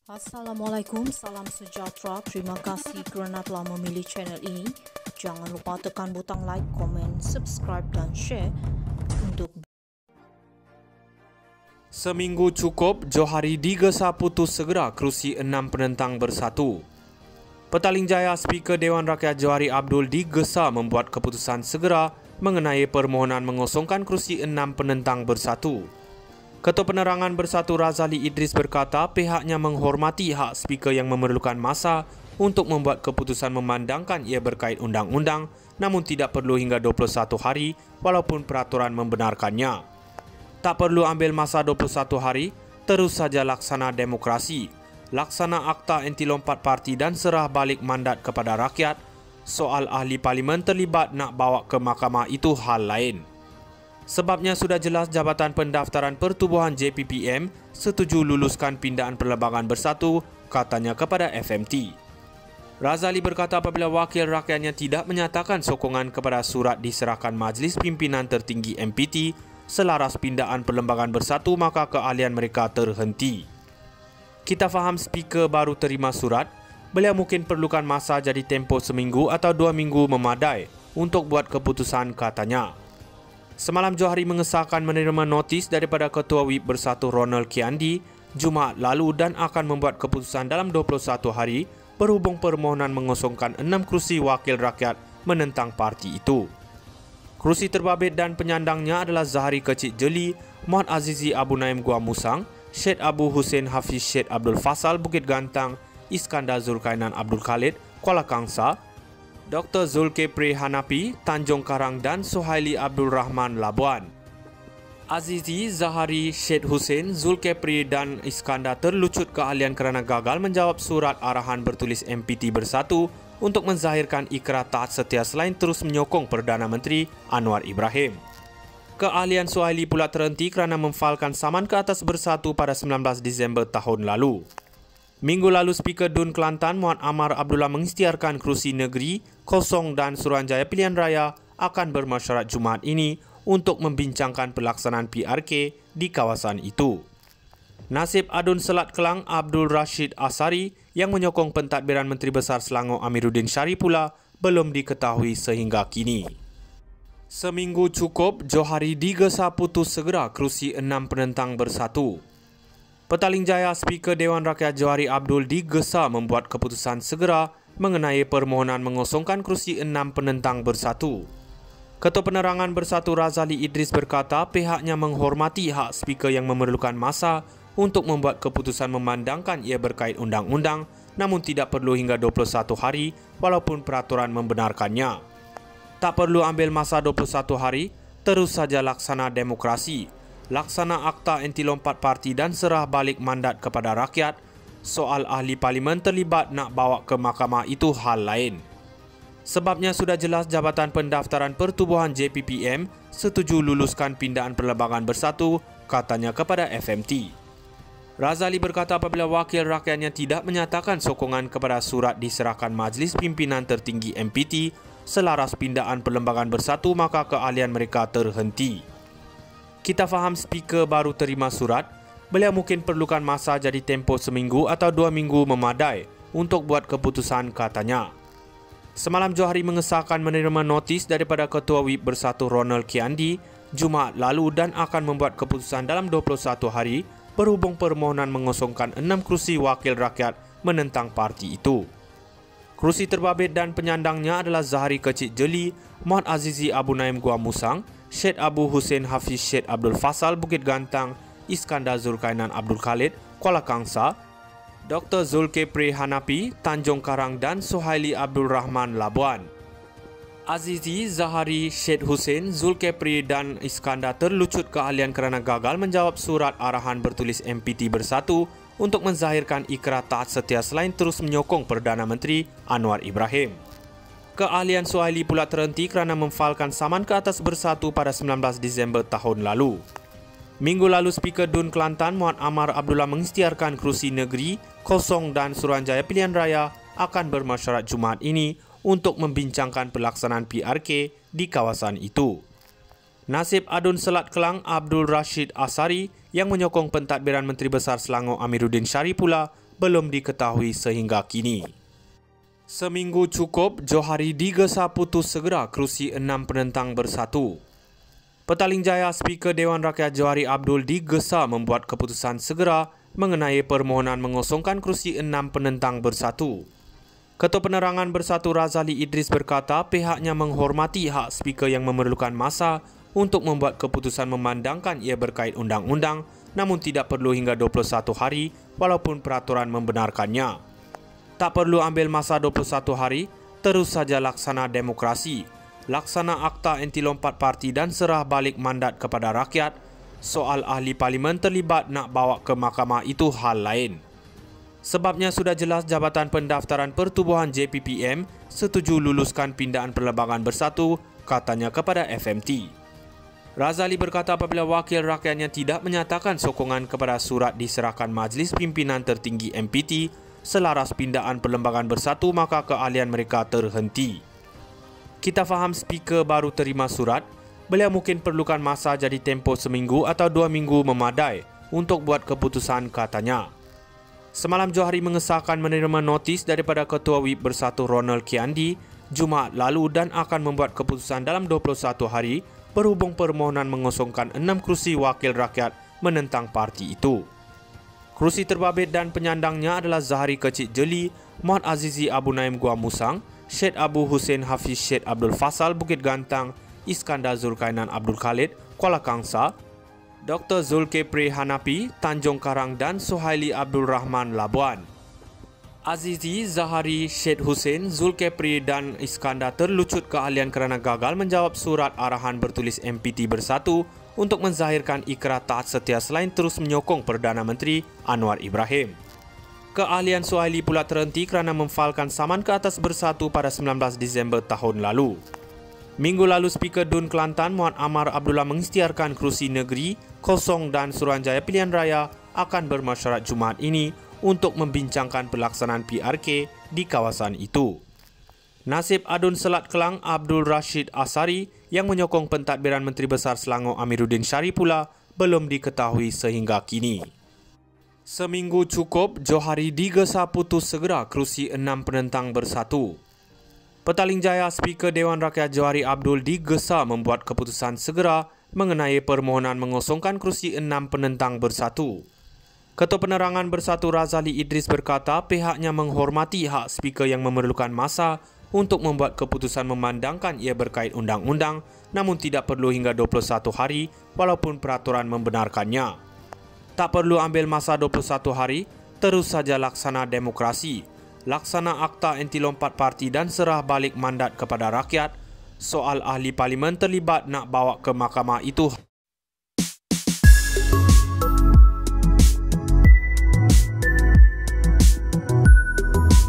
Assalamualaikum, salam sejahtera. Terima kasih kerana telah memilih channel ini. Jangan lupa tekan butang like, komen, subscribe dan share untuk Seminggu cukup, Johari digesa putus segera kerusi 6 penentang bersatu. Petaling Jaya Speaker Dewan Rakyat Johari Abdul digesa membuat keputusan segera mengenai permohonan mengosongkan kerusi 6 penentang bersatu. Ketua Penerangan Bersatu Razali Idris berkata pihaknya menghormati hak speaker yang memerlukan masa untuk membuat keputusan memandangkan ia berkait undang-undang, namun tidak perlu hingga 21 hari walaupun peraturan membenarkannya. Tak perlu ambil masa 21 hari, terus saja laksana demokrasi, laksana akta anti lompat parti dan serah balik mandat kepada rakyat. Soal ahli parlimen terlibat nak bawa ke mahkamah itu hal lain. Sebabnya sudah jelas Jabatan Pendaftaran Pertubuhan JPPM setuju luluskan pindaan perlembagaan bersatu, katanya kepada FMT. Razali berkata apabila wakil rakyatnya tidak menyatakan sokongan kepada surat diserahkan Majlis Pimpinan Tertinggi MPT selaras pindaan perlembagaan bersatu, maka keahlian mereka terhenti. Kita faham speaker baru terima surat, beliau mungkin perlukan masa jadi tempoh seminggu atau 2 minggu memadai untuk buat keputusan, katanya. Semalam Johari mengesahkan menerima notis daripada Ketua Whip Bersatu Ronald Kiandi Jumaat lalu dan akan membuat keputusan dalam 21 hari berhubung permohonan mengosongkan 6 kerusi wakil rakyat menentang parti itu. Kerusi terbabit dan penyandangnya adalah Zahari Kecik Jeli, Muhammad Azizi Abu Naim Gua Musang, Syed Abu Hussein Hafiz Syed Abdul Fasal Bukit Gantang, Iskandar Zulkainan Abdul Khalid Kuala Kangsa, Dr. Zulkifli Hanapi Tanjung Karang dan Suhaili Abdul Rahman Labuan. Azizi, Zahari, Syed Hussein, Zulkifli dan Iskandar terlucut keahlian kerana gagal menjawab surat arahan bertulis MPT Bersatu untuk menzahirkan ikrar taat setia selain terus menyokong Perdana Menteri Anwar Ibrahim. Keahlian Suhaili pula terhenti kerana memfalkan saman ke atas Bersatu pada 19 Disember tahun lalu. Minggu lalu Speaker DUN Kelantan Muhammad Amar Abdullah mengisytiharkan kerusi negeri, kosong dan Suruhanjaya Pilihan Raya akan bermesyuarat Jumaat ini untuk membincangkan pelaksanaan PRK di kawasan itu. Nasib Adun Selat Kelang Abdul Rashid Asari yang menyokong pentadbiran Menteri Besar Selangor Amiruddin Syarif pula belum diketahui sehingga kini. Seminggu cukup, Johari digesa putus segera kerusi 6 penentang bersatu. Petaling Jaya Speaker Dewan Rakyat Johari Abdul digesa membuat keputusan segera mengenai permohonan mengosongkan kerusi 6 penentang bersatu. Ketua Penerangan Bersatu Razali Idris berkata pihaknya menghormati hak speaker yang memerlukan masa untuk membuat keputusan memandangkan ia berkait undang-undang, namun tidak perlu hingga 21 hari walaupun peraturan membenarkannya. Tak perlu ambil masa 21 hari, terus saja laksana demokrasi, laksana akta anti lompat parti dan serah balik mandat kepada rakyat. Soal ahli parlimen terlibat nak bawa ke mahkamah itu hal lain. Sebabnya sudah jelas Jabatan Pendaftaran Pertubuhan JPPM setuju luluskan pindaan perlembagaan bersatu, katanya kepada FMT. Razali berkata apabila wakil rakyatnya tidak menyatakan sokongan kepada surat diserahkan Majlis Pimpinan Tertinggi MPT selaras pindaan perlembagaan bersatu, maka keahlian mereka terhenti. Kita faham speaker baru terima surat, beliau mungkin perlukan masa jadi tempoh seminggu atau 2 minggu memadai untuk buat keputusan, katanya. Semalam Johari mengesahkan menerima notis daripada Ketua Whip Bersatu Ronald Kiandi Jumaat lalu dan akan membuat keputusan dalam 21 hari berhubung permohonan mengosongkan 6 kerusi wakil rakyat menentang parti itu. Kerusi terbabit dan penyandangnya adalah Zahari Kecik Jeli, Muhammad Azizi Abu Naim Gua Musang, Syed Abu Hussein Hafiz Syed Abdul Fasal Bukit Gantang, Iskandar Zulkainan Abdul Khalid Kuala Kangsa, Dr. Zulkifli Hanapi Tanjung Karang dan Suhaili Abdul Rahman Labuan. Azizi, Zahari, Syed Hussein, Zulkifli dan Iskandar terlucut keahlian kerana gagal menjawab surat arahan bertulis MPT Bersatu untuk menzahirkan ikrar taat setia selain terus menyokong Perdana Menteri Anwar Ibrahim. Keahlian Suhaili pula terhenti kerana memfalkan saman ke atas Bersatu pada 19 Disember tahun lalu. Minggu lalu Speaker DUN Kelantan Muhammad Amar Abdullah mengisytiharkan kerusi negeri, kosong dan Suruhanjaya Pilihan Raya akan bermesyuarat Jumaat ini untuk membincangkan pelaksanaan PRK di kawasan itu. Nasib Adun Selat Kelang Abdul Rashid Asari yang menyokong pentadbiran Menteri Besar Selangor Amiruddin Syarif pula belum diketahui sehingga kini. Seminggu cukup, Johari digesa putus segera kerusi 6 penentang bersatu. Petaling Jaya Speaker Dewan Rakyat Johari Abdul digesa membuat keputusan segera mengenai permohonan mengosongkan kerusi 6 penentang bersatu. Ketua Penerangan Bersatu Razali Idris berkata pihaknya menghormati hak Speaker yang memerlukan masa untuk membuat keputusan memandangkan ia berkait undang-undang, namun tidak perlu hingga 21 hari walaupun peraturan membenarkannya. Tak perlu ambil masa 21 hari, terus saja laksana demokrasi, laksana akta anti lompat parti dan serah balik mandat kepada rakyat. Soal ahli parlimen terlibat nak bawa ke mahkamah itu hal lain. Sebabnya sudah jelas Jabatan Pendaftaran Pertubuhan JPPM setuju luluskan pindaan perlembagaan bersatu, katanya kepada FMT. Razali berkata apabila wakil rakyatnya tidak menyatakan sokongan kepada surat diserahkan Majlis Pimpinan Tertinggi MPT selaras pindaan perlembagaan bersatu, maka keahlian mereka terhenti. Kita faham Speaker baru terima surat, beliau mungkin perlukan masa jadi tempoh seminggu atau 2 minggu memadai untuk buat keputusan, katanya. Semalam Johari mengesahkan menerima notis daripada Ketua Whip Bersatu Ronald Kiandi Jumaat lalu dan akan membuat keputusan dalam 21 hari berhubung permohonan mengosongkan 6 kerusi wakil rakyat menentang parti itu. Kerusi terbabit dan penyandangnya adalah Zahari Kecik Jeli, Muhammad Azizi Abu Naim Gua Musang, Syed Abu Hussein Hafiz Syed Abdul Fasal Bukit Gantang, Iskandar Zulkainan Abdul Khalid Kuala Kangsa, Dr. Zulkifli Hanapi Tanjung Karang dan Suhaili Abdul Rahman Labuan. Azizi, Zahari, Syed Hussein, Zulkifli dan Iskandar terlucut keahlian kerana gagal menjawab surat arahan bertulis MPT Bersatu untuk menzahirkan ikrar taat setia selain terus menyokong Perdana Menteri Anwar Ibrahim. Keahlian Suhaili pula terhenti kerana memfailkan saman ke atas Bersatu pada 19 Disember tahun lalu. Minggu lalu Speaker DUN Kelantan Muhammad Amar Abdullah mengisytiharkan kerusi negeri kosong dan Suruhanjaya Pilihan Raya akan bermesyuarat Jumaat ini untuk membincangkan pelaksanaan PRK di kawasan itu. Nasib Adun Selat Kelang Abdul Rashid Asari yang menyokong pentadbiran Menteri Besar Selangor Amiruddin Syari pula belum diketahui sehingga kini. Seminggu cukup, Johari digesa putus segera kerusi 6 penentang bersatu. Petaling Jaya Speaker Dewan Rakyat Johari Abdul digesa membuat keputusan segera mengenai permohonan mengosongkan kerusi 6 penentang bersatu. Ketua Penerangan Bersatu Razali Idris berkata pihaknya menghormati hak Speaker yang memerlukan masa untuk membuat keputusan memandangkan ia berkait undang-undang, namun tidak perlu hingga 21 hari walaupun peraturan membenarkannya. Tak perlu ambil masa 21 hari, terus saja laksana demokrasi, laksana akta anti lompat parti dan serah balik mandat kepada rakyat. Soal ahli parlimen terlibat nak bawa ke mahkamah itu